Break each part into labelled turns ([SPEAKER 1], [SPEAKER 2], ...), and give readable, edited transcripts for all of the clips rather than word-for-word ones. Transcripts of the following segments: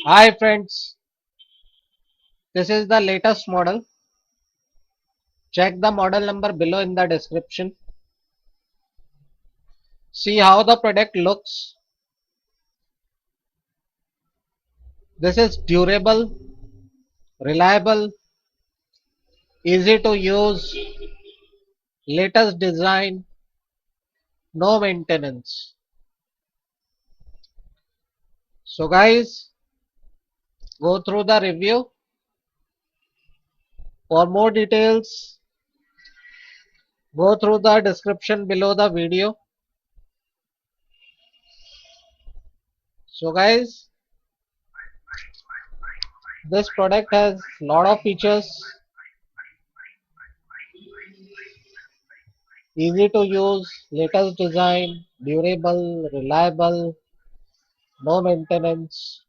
[SPEAKER 1] Hi friends, this is the latest model. Check the model number below in the description. See how the product looks. This is durable, reliable, easy to use, latest design, no maintenance. So guys, go through the review. For more details, go through the description below the video. So guys, this product has lot of features, easy to use, latest design, durable, reliable, no maintenance.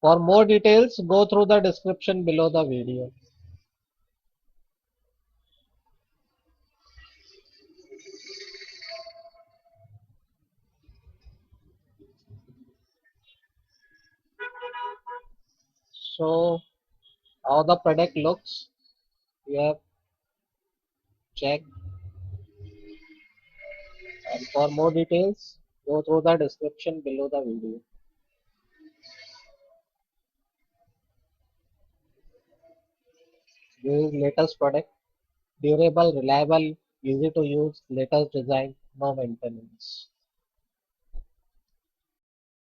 [SPEAKER 1] For more details, go through the description below the video. So, how the product looks, you have checked. And for more details, go through the description below the video. This is latest product, durable, reliable, easy to use, latest design, no maintenance.